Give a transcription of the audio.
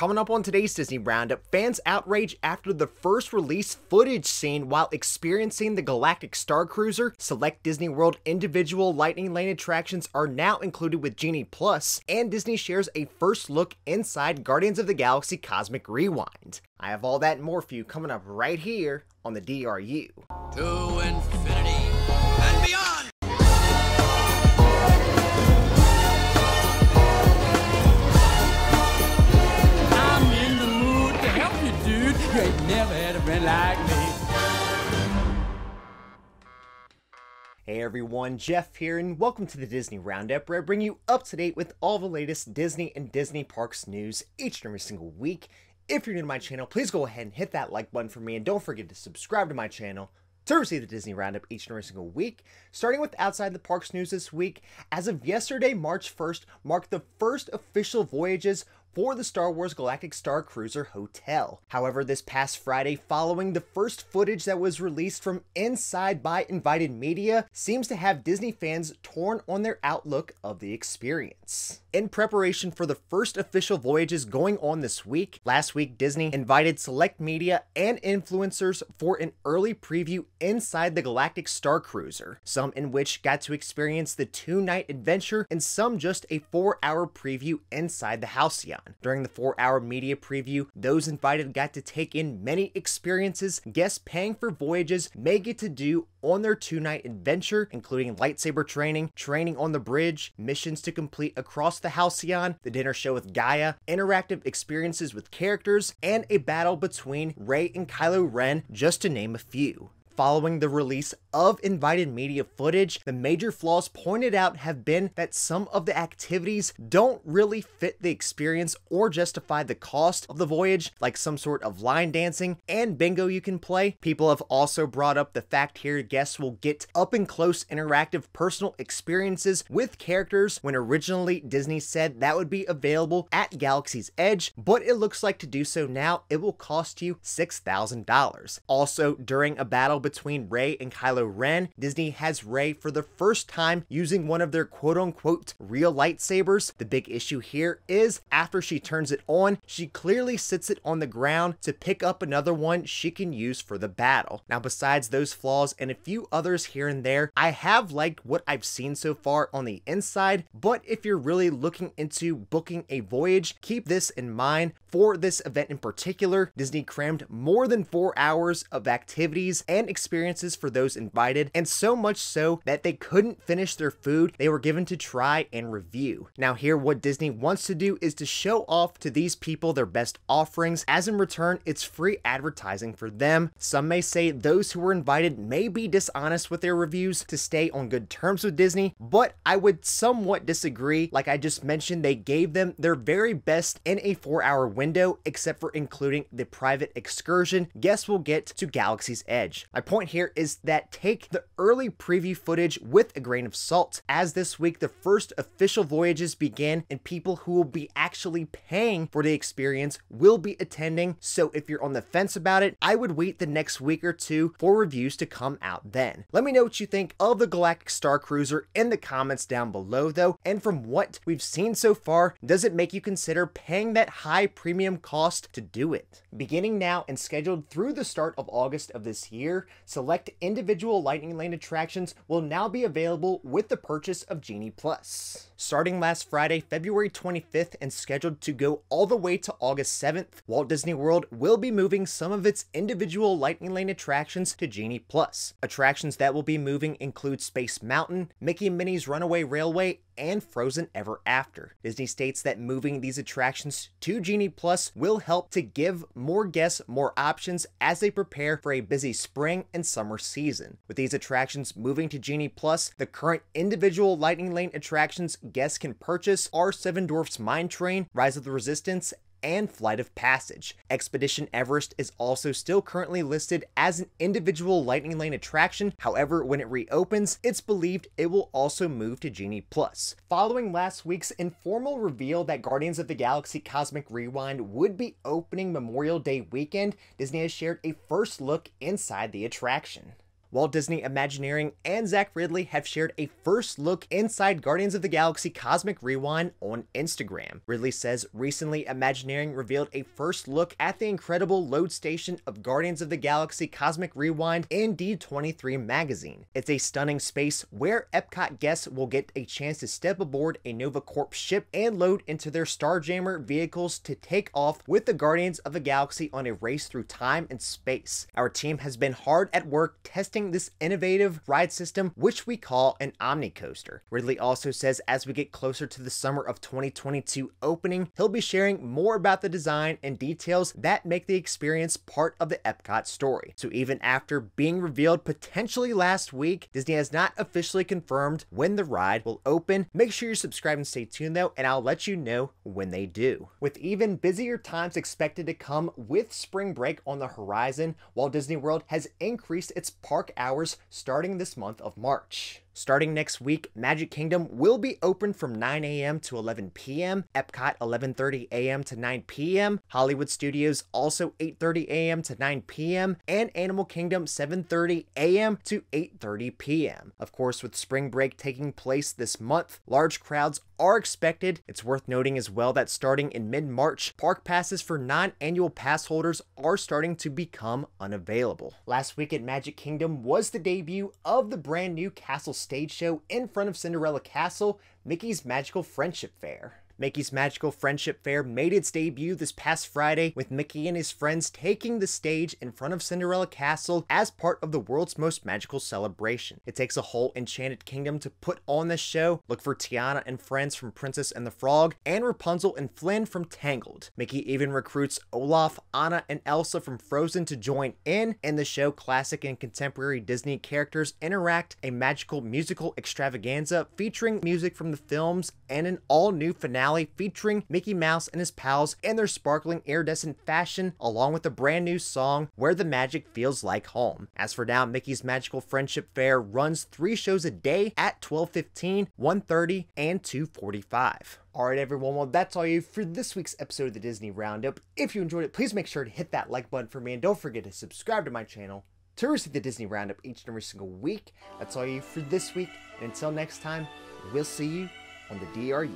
Coming up on today's Disney Roundup, fans outrage after the first release footage seen while experiencing the Galactic Starcruiser. Select Disney World individual Lightning Lane attractions are now included with Genie Plus, and Disney shares a first look inside Guardians of the Galaxy Cosmic Rewind. I have all that and more for you coming up right here on the DRU. To infinity and beyond! You ain't never had a friend like me. Hey everyone, Jeff here, and welcome to the Disney Roundup, where I bring you up to date with all the latest Disney and Disney Parks news each and every single week. If you're new to my channel, please go ahead and hit that like button for me, and don't forget to subscribe to my channel to receive the Disney Roundup each and every single week. Starting with Outside the Parks news this week, as of yesterday, March 1st, marked the first official voyages for the Star Wars Galactic Starcruiser Hotel. However, this past Friday, following the first footage that was released from inside by invited media, seems to have Disney fans torn on their outlook of the experience. In preparation for the first official voyages going on this week, last week Disney invited select media and influencers for an early preview inside the Galactic Starcruiser, some in which got to experience the 2-night adventure and some just a 4-hour preview inside the Halcyon. During the 4-hour media preview, those invited got to take in many experiences guests paying for voyages may get to do on their 2-night adventure, including lightsaber training on the bridge, missions to complete across the Halcyon, the dinner show with Gaia, interactive experiences with characters, and a battle between Rey and Kylo Ren, just to name a few. Following the release of invited media footage, the major flaws pointed out have been that some of the activities don't really fit the experience or justify the cost of the voyage, like some sort of line dancing and bingo you can play. People have also brought up the fact here guests will get up and close interactive personal experiences with characters when originally Disney said that would be available at Galaxy's Edge, but it looks like to do so now it will cost you $6,000. Also, during a battle between Rey and Kylo Ren, Disney has Rey for the first time using one of their quote-unquote real lightsabers. The big issue here is after she turns it on, she clearly sits it on the ground to pick up another one she can use for the battle. Now, besides those flaws and a few others here and there, I have liked what I've seen so far on the inside, but if you're really looking into booking a voyage, keep this in mind. For this event in particular, Disney crammed more than 4 hours of activities and experiences for those invited, and so much so that they couldn't finish their food they were given to try and review. Now here, what Disney wants to do is to show off to these people their best offerings, as in return it's free advertising for them. Some may say those who were invited may be dishonest with their reviews to stay on good terms with Disney, but I would somewhat disagree. Like I just mentioned, they gave them their very best in a 4-hour window, except for including the private excursion guests will get to Galaxy's Edge. My point here is that take the early preview footage with a grain of salt, as this week the first official voyages begin and people who will be actually paying for the experience will be attending. So if you're on the fence about it, I would wait the next week or two for reviews to come out then. Let me know what you think of the Galactic Starcruiser in the comments down below though, and from what we've seen so far, does it make you consider paying that high premium cost to do it? Beginning now and scheduled through the start of August of this year, select individual Lightning Lane attractions will now be available with the purchase of Genie Plus. Starting last Friday, February 25th, and scheduled to go all the way to August 7th, Walt Disney World will be moving some of its individual Lightning Lane attractions to Genie Plus. Attractions that will be moving include Space Mountain, Mickey and Minnie's Runaway Railway, and Frozen Ever After. Disney states that moving these attractions to Genie Plus will help to give more guests more options as they prepare for a busy spring and summer season. With these attractions moving to Genie Plus, the current individual Lightning Lane attractions guests can purchase are Seven Dwarfs Mine Train, Rise of the Resistance, and Flight of Passage. Expedition Everest is also still currently listed as an individual Lightning Lane attraction. However, when it reopens, it's believed it will also move to Genie Plus. Following last week's informal reveal that Guardians of the Galaxy Cosmic Rewind would be opening Memorial Day weekend, Disney has shared a first look inside the attraction. Walt Disney Imagineering and Zach Ridley have shared a first look inside Guardians of the Galaxy Cosmic Rewind on Instagram. Ridley says recently Imagineering revealed a first look at the incredible load station of Guardians of the Galaxy Cosmic Rewind in D23 magazine. It's a stunning space where Epcot guests will get a chance to step aboard a Nova Corp ship and load into their Starjammer vehicles to take off with the Guardians of the Galaxy on a race through time and space. Our team has been hard at work testing this innovative ride system, which we call an Omni Coaster. Ridley also says as we get closer to the summer of 2022 opening, he'll be sharing more about the design and details that make the experience part of the Epcot story. So even after being revealed potentially last week, Disney has not officially confirmed when the ride will open. Make sure you're subscribed and stay tuned though, and I'll let you know when they do. With even busier times expected to come with spring break on the horizon, Walt Disney World has increased its park hours starting this month of March. Starting next week, Magic Kingdom will be open from 9 a.m. to 11 p.m., Epcot 11:30 a.m. to 9 p.m., Hollywood Studios also 8:30 a.m. to 9 p.m., and Animal Kingdom 7:30 a.m. to 8:30 p.m. Of course, with spring break taking place this month, large crowds are expected. It's worth noting as well that starting in mid-March, park passes for non-annual pass holders are starting to become unavailable. Last week at Magic Kingdom was the debut of the brand new Castle stage show in front of Cinderella Castle, Mickey's Magical Friendship Faire. Mickey's Magical Friendship Faire made its debut this past Friday, with Mickey and his friends taking the stage in front of Cinderella Castle as part of the world's most magical celebration. It takes a whole enchanted kingdom to put on this show. Look for Tiana and friends from Princess and the Frog, and Rapunzel and Flynn from Tangled. Mickey even recruits Olaf, Anna, and Elsa from Frozen to join in the show. Classic and contemporary Disney characters interact, a magical musical extravaganza featuring music from the films, and an all-new finale featuring Mickey Mouse and his pals in their sparkling iridescent fashion, along with a brand new song, Where the Magic Feels Like Home. As for now, Mickey's Magical Friendship Faire runs 3 shows a day at 12:15, 1:30, and 2:45. Alright everyone, well that's all you for this week's episode of the Disney Roundup. If you enjoyed it, please make sure to hit that like button for me, and don't forget to subscribe to my channel to receive the Disney Roundup each and every single week. That's all you for this week, and until next time, we'll see you on the DRU.